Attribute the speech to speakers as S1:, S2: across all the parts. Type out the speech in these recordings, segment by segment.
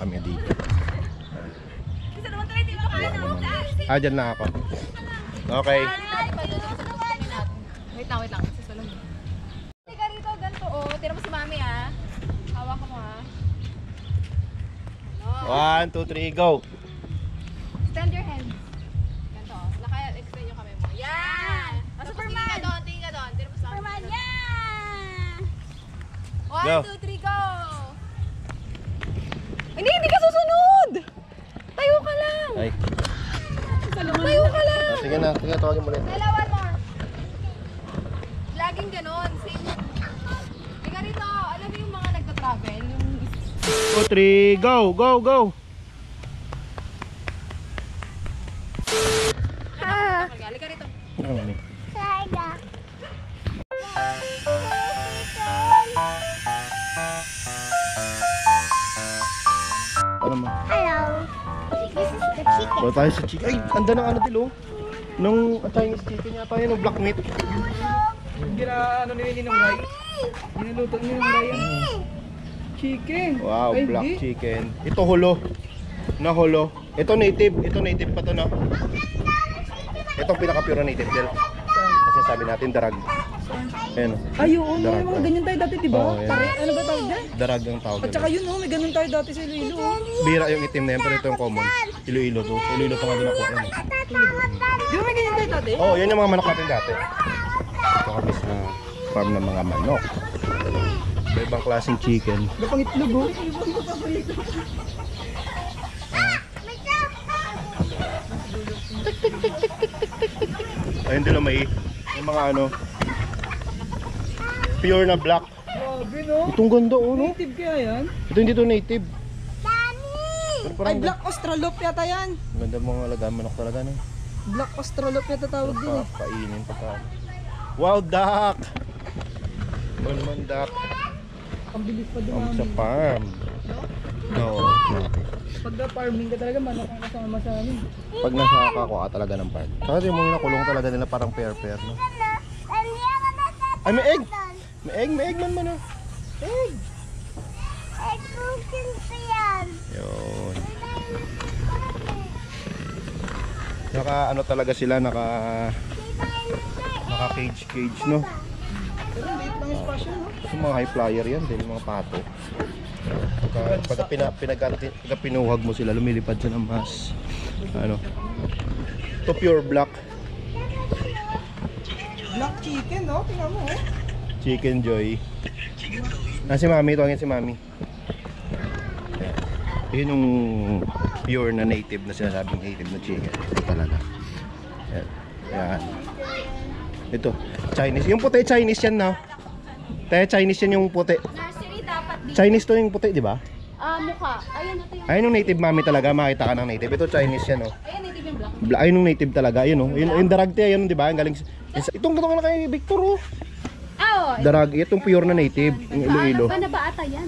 S1: kami dito. Dyan lang ako. Okay.
S2: Wait lang. Sasalong mo. Tika rito, ganito oh. Tira mo si mami ah. Hawak mo ah.
S1: 1, 2, 3, go!
S2: Stand your hands. Ganito oh. Lakaya, extend yung kamay mo. Yan! Superman! Tingin ka doon. Tira mo si Superman. Yan! 1, 2, 3, go! Hindi ka susunod! Tayo ka lang!
S1: Ay.
S2: Tayo ka lang!
S1: Sige na, tawagin mo ulit.
S2: One more. Laging ganon. Same. Tika rito. Alam mo yung mga nagta-travel? Yung
S1: 2, 3, go! Go! Go!
S2: Halika rito.
S1: Ano mo?
S3: Hello. This is the chicken.
S1: Bala tayo sa chicken. Ay, anda ng ano dilo. Nung Chinese chicken yata yun, yung black meat.
S4: Ano nila ng Ray? Niluto niya ng Ray ang chicken.
S1: Wow,
S4: Ay,
S1: black
S4: di.
S1: chicken. Ito hulo. Na hulo. Ito native. Ito native pa to, no? Itong pinaka-pure native del. Kasi sabi natin darag. Ayan.
S4: Ay, oo, may
S1: Darag.
S4: mga ganyan tayo dati, diba?
S1: Oo, yan.
S4: Ano ba tawag dyan?
S1: Darag ang tawag.
S4: At saka
S1: nila.
S4: yun, oh, may ganun tayo dati sa Iloilo. Oh.
S1: Bira yung itim na yan, pero ito yung common. Iloilo to. Iloilo pa nga din ako.
S4: Di ba may ganyan tayo dati?
S1: Oh, yan yung mga manok natin dati. Ito kami sa farm ng mga manok. May ibang klaseng chicken.
S4: Gapang itlog, oh.
S1: Ayun din lang may mga ano pure na black.
S4: Grabe, no?
S1: Itong ganda, oh, no?
S4: Native kaya yan?
S1: Ito hindi to native. Pero
S4: Ay,
S1: parang
S4: Black Australorp yata yan.
S1: ganda mga alagaan manok talaga, no?
S4: Black Australorp yata tawag din eh.
S1: Painin pagka. Wow, duck! Manman duck.
S4: Ang bilis pa
S1: Sa
S4: dumami.
S1: farm. No.
S4: Pagka farming ka talaga, manok ang kasama sa amin.
S1: Pag nasa kakuha talaga ng farm. Kasi mo nakulong talaga nila parang pair-pair, no? Ay, may egg! May egg man, oh. Egg! Yun. Naka ano talaga sila, naka cage, no?
S4: Pero liit lang yung spasyo, no?
S1: Yung mga high flyer yan, din mga pato. Pagka pinuhag mo sila, lumilipad sila ng mas ano. To pure black
S4: Black chicken, no? Tingnan mo, oh.
S1: chicken joy. Si mami, tuwagin si mami. Yun yung pure na native na sinasabing native na chicken. Ito talaga. Yan. Ito, Chinese. Yung puti Chinese yan, no? Tayo Chinese yan yung puti.
S2: Nursery dapat dito.
S1: Chinese to yung puti, di ba?
S2: Mukha. Ayun, ito yung...
S1: Ayun yung native mami talaga, makita ka ng native. Ito Chinese yan, oh.
S2: Ayun, native yung black.
S1: Ayun yung native talaga, ayun, oh. Yung daragte, ayun, di ba? Ang galing. Itong na kay Victor, oh.
S2: Oh,
S1: Darag, itong pure na native, yung Iloilo.
S2: Banda ba ata yan?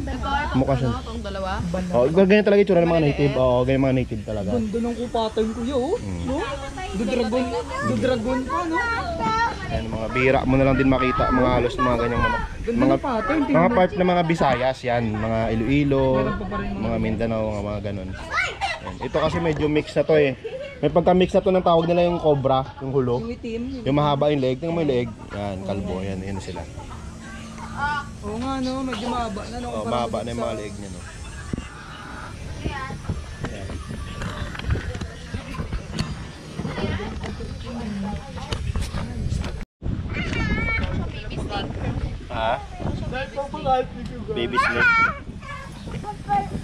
S1: Mukha siya.
S2: Itong dalawa.
S1: Oh, ganyan talaga yung tsura ng mga native. Oo, ganyan mga native talaga.
S4: Ganda ng kupatan ko yun, oh. No? Dudragon pa, no?
S1: Ayan, mga bira mo na lang din makita, mga halos mga ganyang manok.
S4: Ganda
S1: Mga
S4: ng pattern.
S1: mga part ng mga Visayas yan, mga Iloilo, mga Mindanao, mga ganon. Ayan. Ito kasi medyo mix na to eh. May pagka-mix na to ng tawag nila yung cobra, yung hulo.
S4: Yung itim.
S1: Yung mahaba yung leg, tingnan mo yung leg. Yan, kalbo, yan, yan sila.
S4: Oo nga, no? Medyo mahaba na, no?
S1: Oh, mahaba na yung mga leg niya, no. Yan. Ha? Baby snake.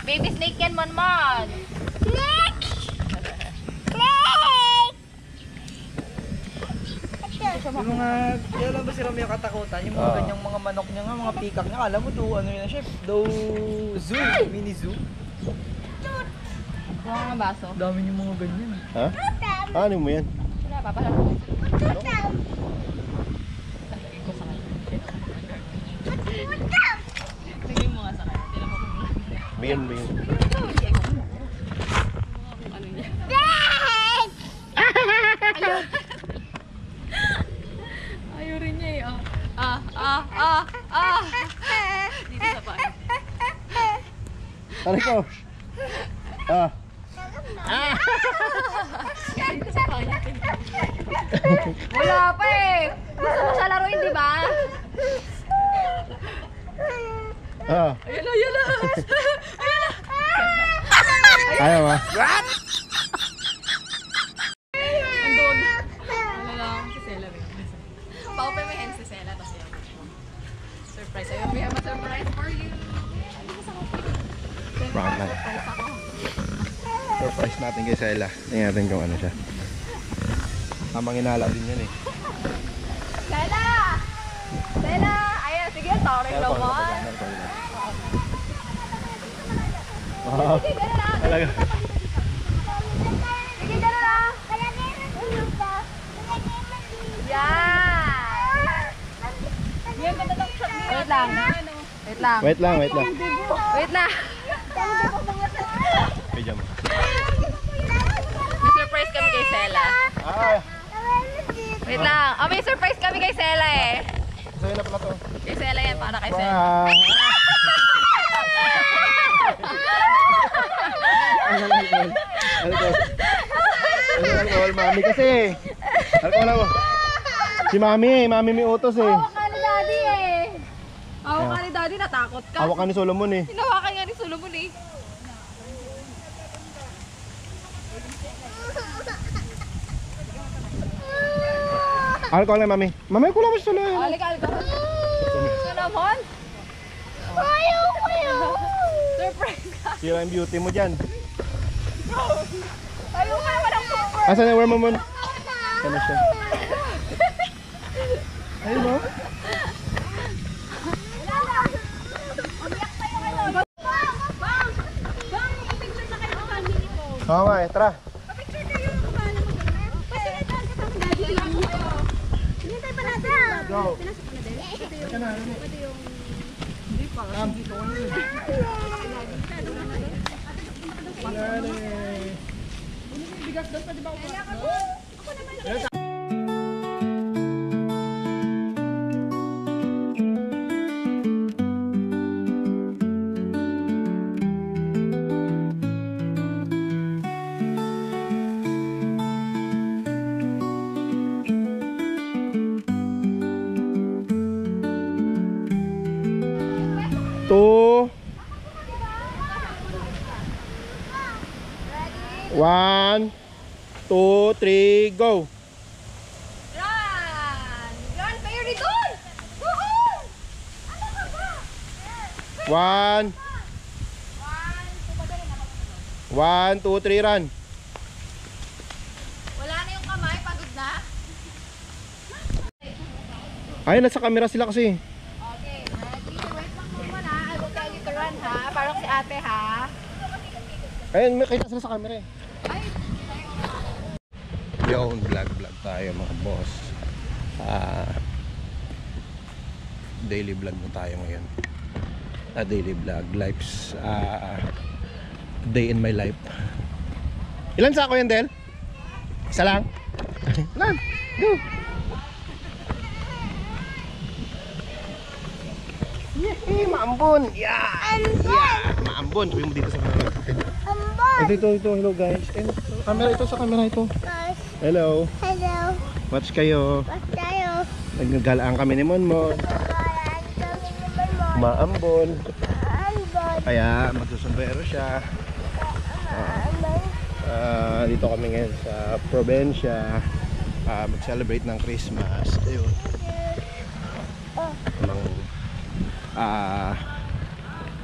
S2: Baby snake yan, man.
S4: Yung mga, kaya lang ba si Romeo katakutan? Yung mga ganyang mga manok niya nga, mga peacock niya. Alam mo to, ano yun na chef? Daw zoo, mini zoo.
S2: Yung mga baso.
S4: Dami yung mga ganyan.
S1: Ha? Ano mo yan?
S2: Wala, papasok ko. Tingin mo nga sa kanya. Tingnan mo kung
S1: Biyan, biyan.
S2: ano niya. Ayaw rin niya eh. Dito sa paa.
S1: Ano ikaw? Ah.
S2: Wala pa eh. Gusto mo siya laruin, di ba?
S1: Ah.
S2: Ayun na, ayun na.
S1: Ayaw ba?
S2: Andun. Ano lang, si Sela rin. Pa-open mo yung hands si Sela, tapos yun. Surprise. Ayun, we have a surprise for you.
S1: Prank lang. Surprise natin kay Sela. Tingnan natin kung ano siya. Tamang inala din yan eh.
S2: Sela! Sela! Ayan, sige, tarik naman.
S1: Wow.
S2: Sige, gano'n lang.
S1: Talaga.
S2: Sige, gano'n lang. Yan! Yan, ganda ng shot niya. Wait lang. Wait lang.
S1: Wait lang, wait lang.
S2: Wait lang.
S1: Pidya mo.
S2: May surprise kami kay Sela.
S1: Ah,
S2: Wait lang. Oh, may surprise kami kay Sela eh.
S1: sa'yo na pala to.
S2: Kay Sela yan, para kay Sela.
S1: Wow. Alcohol. Alcohol, mami kasi. Alcohol ako. Si mami may utos eh.
S2: Hawak ka ni Daddy eh. Hawak ka ni Daddy, natakot ka.
S1: Hawak ka ni Solomon eh.
S2: Hinawakan nga ni Solomon eh.
S1: Alcohol na mami. Mami, kulang mo siya na.
S2: Halika, alcohol. Solomon? Surprise ka.
S1: Sira yung beauty mo dyan.
S2: Ayaw ka naman ang surprise.
S1: Asan na, where mo mun? Ano siya? Ayun mo. Oo nga eh, tara. Go. Ika na, ano? Hindi pa. Two. 1, 2, 3, go!
S2: Run! Run, Fairy, doon! Doon! Ano ka ba?
S1: 1, 1, 2, 3, run!
S2: Wala na yung kamay, pagod na.
S1: Ay, nasa camera sila kasi.
S2: Okay, ready? Wait lang mo muna. I will tell you to run ha. Parang si ate ha.
S1: Ayun, may kita sila sa camera eh.
S2: Ay,
S1: Yun, vlog tayo mga boss. Daily vlog na tayo ngayon. Daily vlog, lives, day in my life. Ilan sako yan, Del? Isa lang? Ilan? Go! Yee, maambon! Yeah! Yeah! Maambon! Sabi mo dito sa mga ito, hello guys. And camera ito sa camera ito. Hello.
S3: Hello.
S1: Watch kayo.
S3: What's tayo?
S1: Nagagalaan kami ni Monmon. Maambon. Kaya magsusumbrero siya. Dito kami ngayon sa probinsya. Mag-celebrate ng Christmas. Ayun.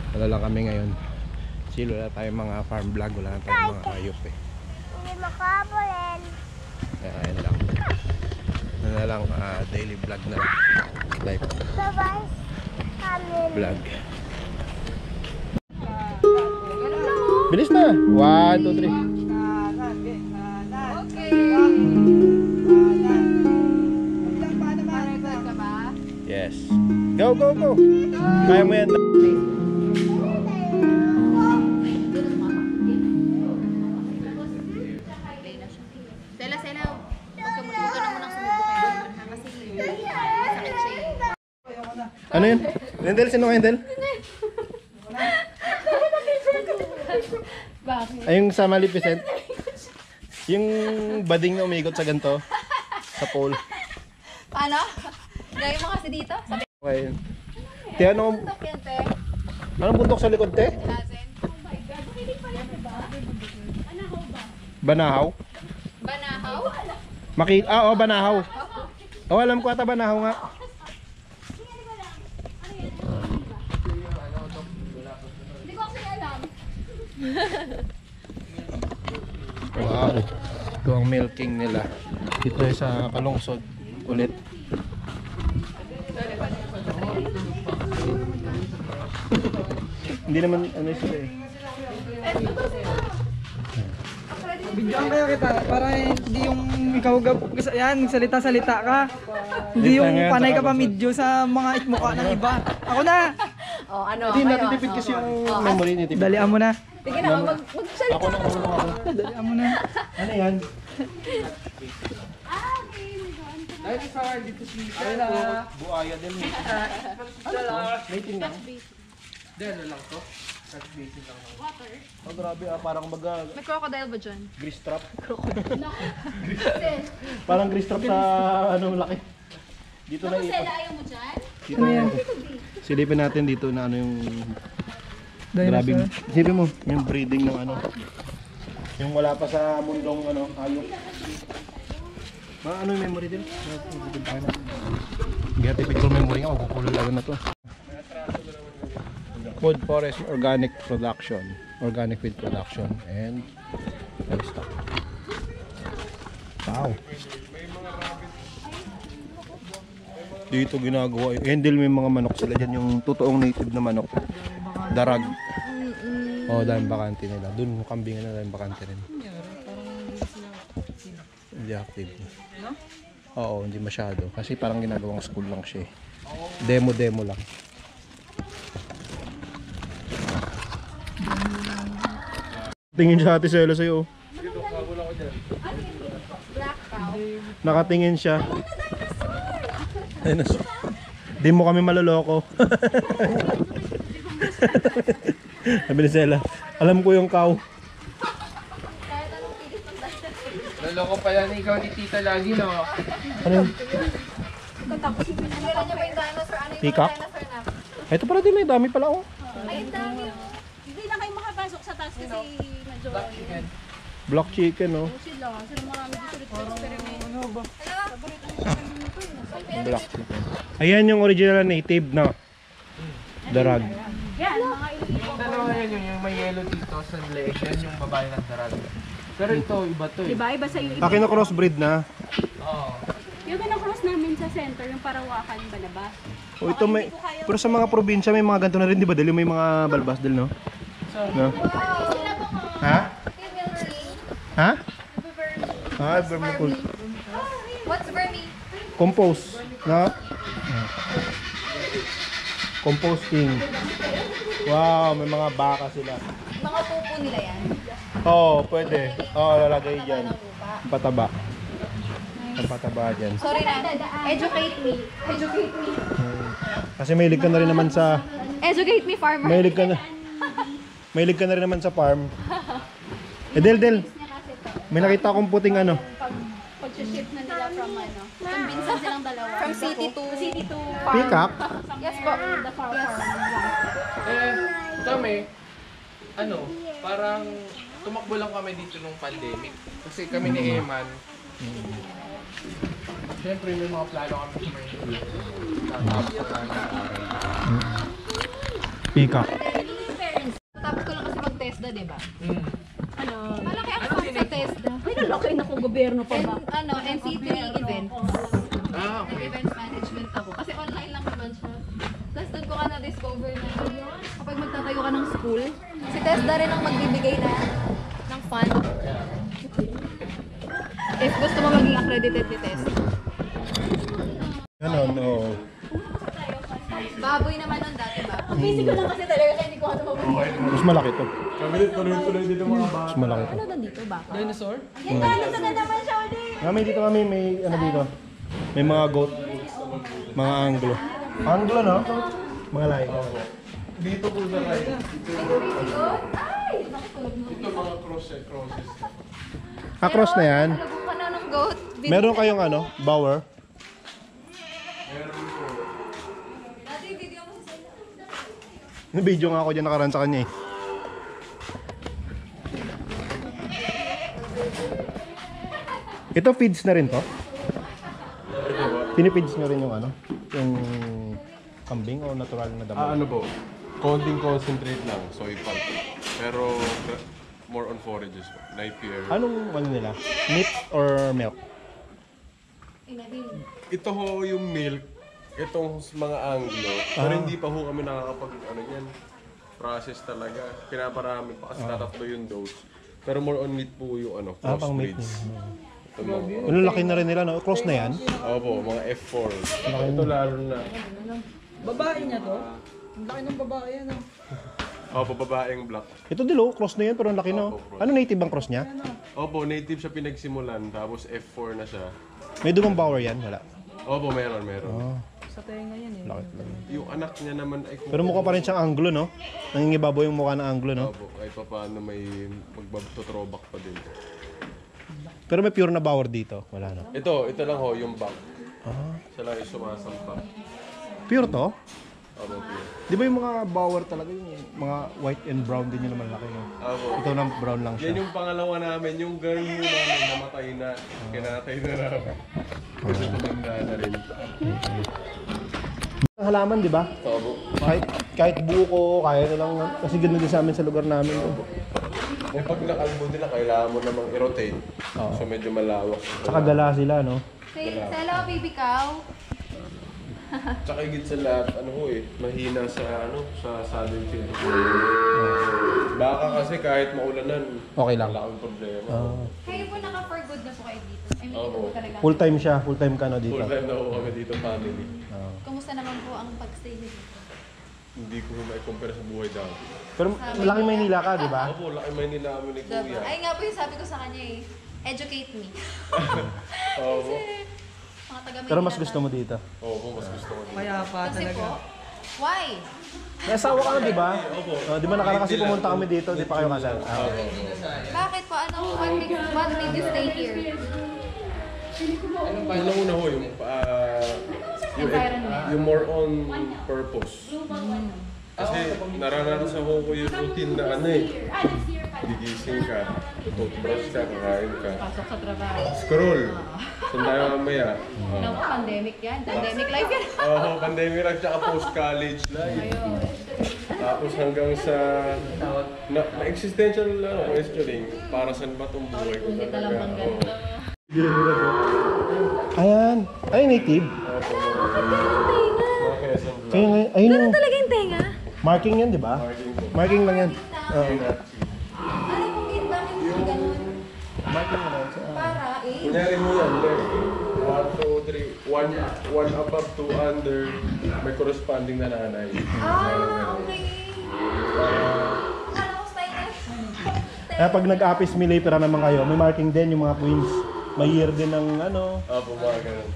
S1: Wala lang kami ngayon. Silo na tayo mga farm vlog. Wala na tayo mga ayop eh.
S3: Hindi makabulan.
S1: Kaya ayun lang. Ano na lang, daily vlog na lang. Live
S3: Bye-bye. Kami.
S1: vlog. Bilis na! 1, 2, 3.
S2: okay. Parang ka ba?
S1: Yes. Go, go, go! Kaya mo yan.
S2: Sela, huwag ka na munang sumubo kayo naman ha, kasi may sakit siya eh.
S1: Ano yun? Rendel? Sino ka, Rendel?
S2: Bakit?
S1: Ay, yung sa Maleficent. Yung bading na umigot sa ganito. Sa pole.
S2: Paano? Gaya mo kasi dito. Sabi
S1: Okay. Te, anong
S2: ko yan, te.
S1: bundok sa likod, te?
S2: Asin. Oh my God. Makinig pa yan, diba?
S1: Banahaw?
S2: Banahaw?
S1: Oo, Banahaw. Oh, alam ko ata Banahaw nga.
S2: Hindi ko kasi alam.
S1: Wow. Ito ang milking nila. Dito sa Kalungsod ulit. Hindi naman ano sila eh.
S4: Bigyan kaya kita para hindi yung ikaw yan, salita-salita ka. Hindi yung panay ka pa medyo sa mga ikmuka ng iba. Ako na!
S2: Oh, ano?
S1: Hindi natitipid kasi yung memory ni Tipid.
S4: Dalian mo na.
S2: Sige na, magsalita.
S1: Ako na ako.
S4: Dalian mo na.
S1: Ano yan? Buaya din. Nating lang.
S2: Water.
S1: Oh, grabe parang baga
S2: May crocodile ba dyan?
S1: grease trap. Parang grease trap sa ano laki. Dito na ito.
S2: Ayaw mo dyan?
S1: Dito na yan. Silipin natin dito na ano yung grabe. Silipin mo yung breeding ng ano. Yung wala pa sa mundong ano, hayop. Ano yung memory din? Gati picture memory nga, magkukulol agad na to. Food forest organic production, organic feed production, and livestock. Wow. Dito ginagawa yung handle, may mga manok sila dyan, yung totoong native na manok. Darag. Oh, dahil bakante nila. Doon yung kambingan na dahil bakante rin. Hindi active. Oo, hindi masyado. Kasi parang ginagawang school lang siya eh. Demo lang. Tingin siya Ate Sela sa'yo. Nakatingin siya. Ayun, di mo kami maloloko. Sabi ni Sela, alam ko yung cow.
S5: Loloko pala ni ikaw ni Tita lagi, no?
S1: Ano yun?
S2: Tapos, pinagkailan niya ba yung dinosaur? Ano yung
S1: Peacock?
S2: dinosaur na?
S1: Ito pala din, may dami pala oh.
S2: Ay, ang dami.
S6: Hindi na kayo makapasok sa taas kasi medyo
S1: Black chicken oh.
S6: sila. Sila marami dito experiment.
S1: Black chicken. Ayan yung original native na darag.
S6: Yan, mga
S5: Yung dalawa yan, yung may yellow dito sa leg, yan yung babae ng darag. Pero ito, iba to eh.
S6: Diba? Iba sa iyo.
S1: Akin na crossbreed na.
S5: Oo.
S6: Yung kinakross namin sa center, yung Parawakan Balabas.
S1: Oh, ito may, pero sa mga probinsya may mga ganito na rin, di ba? Dali may mga balbas dil, no? No? Ha? Ha? Ah, vermiculture.
S2: What's vermi?
S1: Compost, no? Composting. Wow, may mga baka sila.
S2: Mga pupo nila yan.
S1: Oo, pwede. Oo, lalagay dyan. Pataba. Ang pataba dyan.
S2: Sorry na. Educate me. Educate me.
S1: Kasi mahilig ka na rin naman sa...
S2: Educate me, farmer.
S1: Mahilig ka na... Mahilig ka na rin naman sa farm. Eh, Del. May nakita akong puting ano.
S6: Pag-shift na nila from ano. From Binsan silang dalawa.
S2: From city to farm.
S1: Peacock.
S2: Yes po.
S6: The farm.
S5: Eh, kami, ano, parang tumakbo lang kami dito nung pandemic. Kasi kami ni Eman, siyempre may mga plano kami sa Maynila. Tapos
S1: Peacock.
S2: Tapos ko lang kasi mag-TESDA, di ba?
S6: Ano?
S2: Malaki ako sa TESDA.
S6: Ay, nalaki na kung gobyerno pa ba?
S2: And, NCT events.
S5: okay.
S2: Events management ako. Kasi online lang naman siya. Tapos doon ko ka na-discover na kapag magtatayo ka ng school, si TESDA rin ang magbibigay ng fund. If gusto mo maging accredited ni TESDA.
S1: Ano, no.
S2: Baboy naman nun dati ba? Busy ko lang kasi talaga kaya hindi ko ano mabuhay.
S1: Mas malaki to. Mas malaki to.
S2: Ano nandito ba?
S5: Dinosaur?
S2: Yan dito na naman siya ulit.
S1: Kami dito may ano dito. May mga goat. Mga anglo. Anglo, no? Mga lahi.
S5: Dito po sa right.
S2: Ay! Nakitulog mo.
S5: crosses.
S1: Cross na yan.
S2: Nalagong ka na ng goat.
S1: Meron kayong ano, bower?
S5: Meron po.
S2: Dati, video mo sila.
S1: Video nga ako dyan nakaraan sa kanya eh. Ito feeds na rin to? Pinifeeds nyo rin yung ano? Yung kambing o natural na damo?
S7: Ano po? Konting concentrate lang, soy pulp. Pero more on forages po. Napier.
S1: Anong ano nila? Meat or milk?
S7: Ito ho yung milk. Itong mga Anglo. Pero hindi pa ho kami nakakapag ano yan. Process talaga. Pinaparami pa kasi tatatlo yung dose. Pero more on meat po yung ano,
S1: Pang meat.
S7: crossbreeds. Ito mga,
S1: Ano laki na rin nila, no? Cross na yan?
S7: opo, mga F4. Ito lalo na.
S4: Babae niya to? Ang laki ng babae yan oh.
S7: Opo, babaeng black.
S1: Ito dilo, cross na yan pero ang laki no. Ano native ang cross niya?
S7: Opo, native siya pinagsimulan. Tapos F4 na siya.
S1: May dumang bower yan? Wala.
S7: Opo, meron.
S4: Sa tenga yan eh.
S1: Laki.
S7: Yung anak niya naman ay
S1: Pero mukha pa rin siyang Anglo, no? Nangingibabaw yung mukha ng Anglo, no?
S7: Opo, kahit pa paano may magbabato-throwback pa din.
S1: Pero may pure na bower dito. Wala, no?
S7: Ito lang ho, yung back. Siya lang yung sumasampa.
S1: Pure to?
S7: Opo, pure.
S1: Di ba yung mga bower talaga, yung mga white and brown din yun naman laki, no?
S7: Opo.
S1: Ito lang brown lang
S7: Yan
S1: siya.
S7: yung pangalawa namin, yung girl mo namin namatay na. Kinatay na namin. Kasi tumanda na rin.
S1: Ang halaman, di ba?
S7: Opo.
S1: Kahit buo ko, kaya na lang. Kasi ganoon din sa amin sa lugar namin.
S7: Eh pag nakalbo nila, kailangan mo namang i-rotate. So medyo malawak.
S1: Tsaka gala sila, no?
S2: Hello, baby cow.
S7: Tsaka higit sa lahat, ano ho eh, mahina sa saddle chain. Baka kasi kahit maulanan,
S1: Okay lang.
S7: wala kang problema.
S2: Kayo po naka-for good na po kayo dito. I mean,
S7: Opo.
S2: ito po talaga.
S1: Full time siya, full time ka no dito.
S7: Full time na ho kami dito family.
S2: Kumusta naman po ang pag-stay niyo dito?
S7: Hindi ko mai-compare sa buhay dati.
S1: Pero malaking Maynila ka, di ba?
S7: Opo, laki Maynila kami ni Kuya.
S2: Ay nga po yung sabi ko sa kanya eh. Educate me.
S7: Opo.
S2: Mga taga
S1: Pero mas gusto mo dito.
S7: Opo, mas gusto ko din.
S4: Kaya pa
S2: Kasi
S4: talaga.
S2: po, why?
S1: May asawa ka na, di ba? Opo. Di ba nakaraan kasi pumunta kami dito, di pa kayo kasal? Okay.
S2: Bakit po? What made you stay here?
S7: Una ho, yung more on purpose. Kasi naranasan ko yung routine na ano eh. Gigising ka, toothbrush ka, kakain ka.
S2: Pasok sa trabaho.
S7: Scroll. Saan tayo mamaya?
S2: Naku, pandemic yan. Pandemic life yan.
S7: Oo, pandemic lang, tsaka post-college life. Tapos hanggang sa na-existential questioning, para saan ba itong buhay ko
S2: Hindi
S7: talaga?
S2: talagang ganito.
S1: Ayan. Ay, native.
S7: Mga Quezon Blanc.
S1: Ayun yung
S2: Talaga yung tenga?
S1: marking yan, di ba? Marking lang yan.
S2: Alam mo, bakit hindi ganun?
S1: Marking lang yan.
S2: Para eh.
S7: Kunyari mo yan, left. 1, 2, 3. 1 above, 2 under. May corresponding na nanay.
S2: Okay. Akala ko style
S1: Kaya pag nag-apis milipera naman kayo, may marking din yung mga queens. May year din ng ano.
S7: Opo, mga ganun.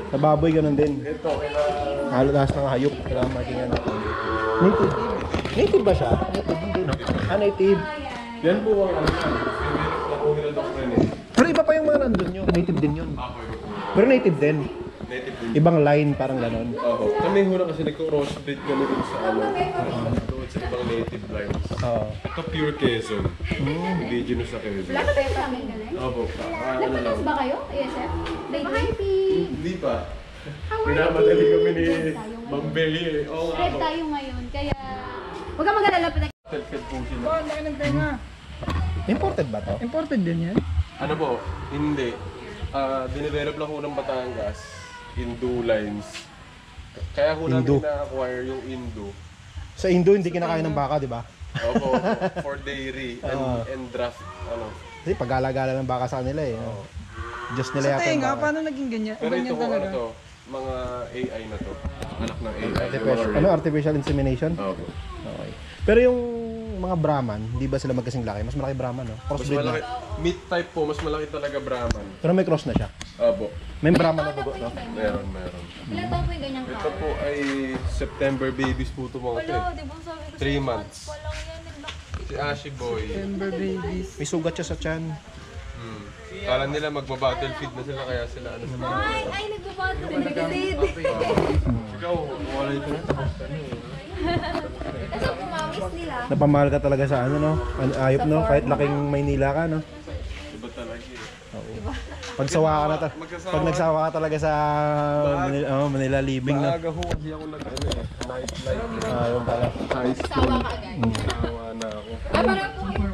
S1: Sa baboy, ganun din.
S7: Ito, kailangan.
S1: Halos ng hayop. Kailangan marking yan. Native. Native ba siya? Native, hindi no? Native.
S7: Yan po ang ano. Pinirip na po nila Dr. Rene.
S1: Pero iba pa yung mga nandun yun. Native din yun.
S7: Ako iba po.
S1: Pero native din.
S7: Native din.
S1: Ibang line, parang ganon.
S7: Opo. Kami hula kasi nagko-crossbreed kami dun sa ano. Doon sa ibang native lines.
S1: Oo.
S7: Ito pure Quezon. Indigenous sa Quezon.
S6: Wala ka tayo sa amin galing?
S7: Opo. Ano lang.
S6: Nagpatas ba kayo? ASF? Lately?
S7: Hindi pa. Pinamadali kami ni Ma'am Belly eh. Oo nga
S6: Red
S7: po.
S6: tayo ngayon, kaya... Huwag kang mag-alala,
S7: Self-fed po sila.
S4: Oh, ang laki ng tenga.
S1: Imported ba to?
S4: Imported din yan?
S7: Ano po? Hindi. Dinevelop lang ko ng Batangas. Indo lines. Kaya ko namin
S1: Indo.
S7: na-acquire yung Indo.
S1: Sa Indo, hindi kinakain ng baka, di ba?
S7: Opo, for dairy and draft. Ano.
S1: Kasi paggala-gala ng baka sa kanila eh. Diyos nila
S4: Sa
S1: yata yung
S4: tenga,
S1: baka.
S4: paano naging ganyan?
S7: Pero
S4: Ganyan
S7: ito ko ano
S4: talaga.
S7: to, mga AI na to. Anak ng AI.
S1: Artificial, ano, artificial insemination?
S7: Opo.
S1: Okay. Pero yung mga Brahman, hindi ba sila magkasing laki? Mas malaki Brahman, no?
S7: Mas
S1: Crossbreed
S7: malaki.
S1: na.
S7: Meat type po, mas malaki talaga Brahman.
S1: Pero may cross na siya.
S7: Opo.
S1: May Brahman na dugo, no?
S7: Meron.
S6: ilan taon po yung ganyang
S7: Ito
S6: car?
S7: po ay September babies po ito mga to.
S2: Wala, di ba sabi ko
S7: 3 months.
S2: pa lang yan. Naglaki.
S7: Si Ashi Boy.
S4: September babies.
S1: May sugat siya sa tiyan.
S7: Kala nila magbabattlefield na sila kaya sila ano sila.
S2: Ay, nagbabato din nag-seed.
S7: Ikaw, wala ito na.
S2: Kasi pumawis nila.
S1: Napamahal ka talaga sa ano, no? Ayop, no? Kahit laking Maynila ka, no?
S7: Iba talaga eh.
S1: Pag nagsawa ka talaga sa Manila living, no?
S7: Maaga ho kasi ako nag-ano eh. Nightlife.
S1: Ayun pala.
S7: High school.
S2: Sawa ka agad.
S7: Sawa na ako.
S2: Ay, parang po kayo.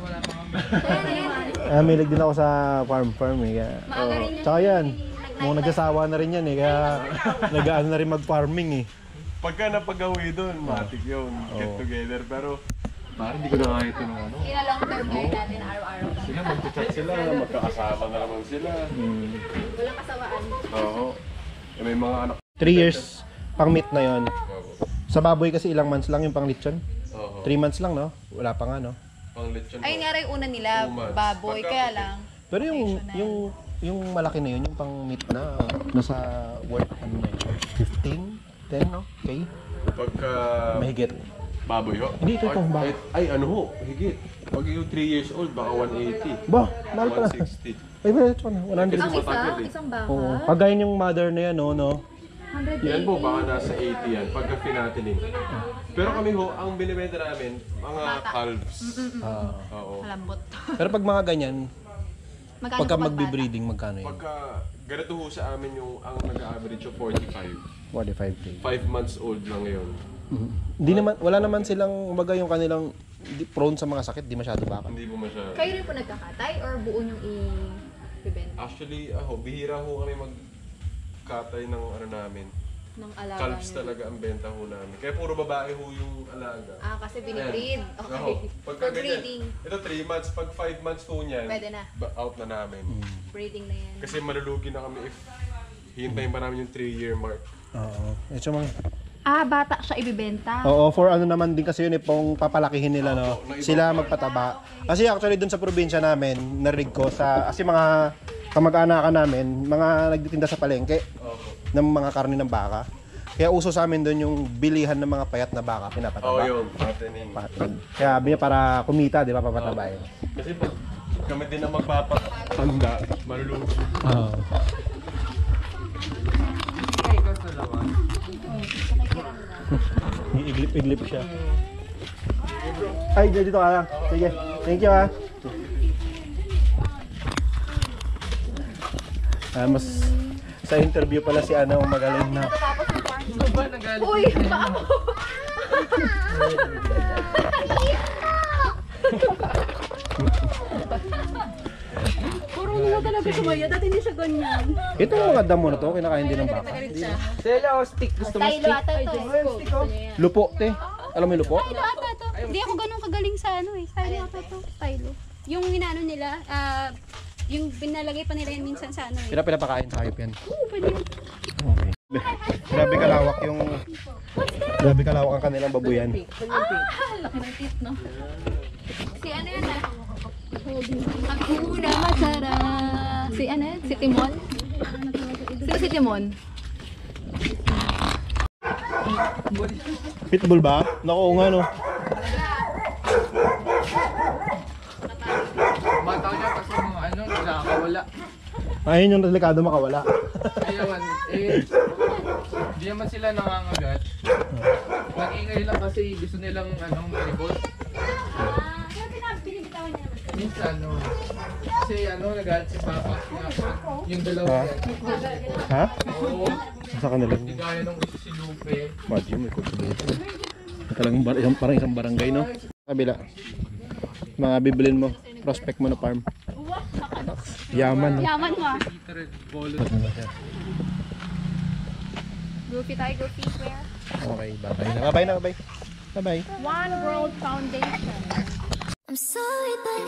S1: Milig din ako sa farm eh. Kaya,
S2: Maaga rin yun.
S1: tsaka yan, kung nagsasawa na rin yan eh. Kaya nag-ano na rin mag-farming eh.
S7: Pagka napag-awi doon, matik yun. Get together. Pero, parang hindi ko na kaya ito ng ano.
S2: Long term kayo natin araw-araw.
S7: Sila, mag-chat sila, magkakasama na naman sila.
S2: Walang kasawaan.
S7: Oo. Eh, may mga anak.
S1: 3 years pang meet na yon. Sa baboy kasi ilang months lang yung pang lechon.
S7: Oo.
S1: 3 months lang, no? Wala pa nga, no?
S7: Pang lechon.
S2: Ay, nga rin una nila,
S7: 2 months.
S2: baboy, kaya lang.
S1: Pero yung malaki na yun, yung pang meet na, nasa worth ano na yun? 15? 10, no? Okay?
S7: Pagka
S1: Mahigit.
S7: baboy ho?
S1: Hindi, ito itong baboy.
S7: Ay, ano ho? Higit. Pag yung 3 years old, baka 180.
S1: Bah, mahal pala.
S7: 160.
S1: Ay, ba, ito na, 100.
S7: Kasi matagal eh.
S2: Isang baka.
S1: Oo. Kagaya yung mother na yan, no?
S7: Yan po, baka nasa 80 yan, pagka finatining. Pero kami ho, ang binibenta namin, mga calves.
S1: Ah.
S7: Oo.
S2: Malambot.
S1: Pero pag mga ganyan,
S2: Magkano
S1: pagka
S2: po
S1: magbe-breeding, magkano yun?
S7: Pagka ganito ho sa amin yung ang nag-average yung 45.
S1: 45K.
S7: 5 months old lang ngayon.
S1: Hindi naman, wala naman silang, umaga yung kanilang prone sa mga sakit, di masyado baka.
S7: Hindi po masyado.
S2: Kayo rin po nagkakatay or buo yung i-bibenta
S7: Actually, bihira ho kami magkatay ng ano namin.
S2: ng alaga
S7: Calves
S2: niyo?
S7: talaga ang benta ho namin. Kaya puro babae ho yung alaga.
S2: Kasi binibreed. Okay.
S7: Oo. Pagka
S2: For breeding.
S7: ganyan, ito 3 months, pag 5 months ho niyan,
S2: Pwede na.
S7: out na namin.
S2: Breeding na yan.
S7: Kasi malulugi na kami if hintayin pa namin yung 3-year mark.
S1: Oo. Ito mga...
S6: Bata siya ibibenta.
S1: Oo, for ano naman din kasi yun eh, pong papalakihin nila, no? Sila magpataba. Kasi actually dun sa probinsya namin, narinig ko sa, kasi mga kamag-anakan namin, mga nagtitinda sa palengke ng mga karne ng baka. Kaya uso sa amin dun yung bilihan ng mga payat na baka, pinapataba.
S7: Yun, fattening.
S1: Patin. Kaya sabi niya para kumita, di ba, papatabayin.
S7: Kasi pag kami din ang magpapatanda, malulugi.
S1: Oo. Iglip-iglip siya. Ay, dito ka lang. Sige. Thank you, ha. Mas sa interview pala si ano magaling na.
S2: Uy! Paako!
S6: Puro nila talaga sumaya. Dati hindi siya ganyan.
S1: Ito yung mga damo na to, kinakain din ng baka.
S4: Sela o stick. Gusto mo
S2: Stylo
S4: stick?
S2: ata to.
S1: Lupo, te. Alam mo yung lupo?
S6: Stylo ata to. Hindi ako ganun kagaling sa ano eh. Stylo ata to. Stylo. Yung hinano nila, yung pinalagay pa nila yan minsan sa ano eh.
S1: Pinapakain sa hayop yan.
S6: Oo, pwede yun.
S1: Okay. Grabe kalawak yung... Grabe kalawak ang kanilang babuyan.
S6: Laki ng teeth, no?
S2: Si ano yan ah?
S6: Hakuna Matara. Si ano yan? Si Timon? Sino si Timon?
S1: Pitbull ba? Naku, nga no.
S5: Bata niya kasi mga ano, nakakawala.
S1: Ayun yung delikado makawala.
S5: Ayawan, di naman sila nangangagat. Nag-ingay lang kasi gusto nilang maribot. Minsan, kasi nagalit si Papa. Yung dalawa yan.
S1: Ha?
S5: Oo,
S1: Sa kanila.
S5: di gaya nung isa si Lupe.
S1: Madyo, may kutso dito. Talagang parang isang barangay, no? Kabila. Mga bibilin mo. Prospect mo na farm. Yaman, no?
S6: Yaman mo ah.
S5: Peter Bolo.
S2: Goofy tayo, Goofy. Where?
S1: Okay, bye-bye na. Bye-bye na, bye-bye. Bye-bye.
S2: One World Foundation.
S3: I'm sorry, but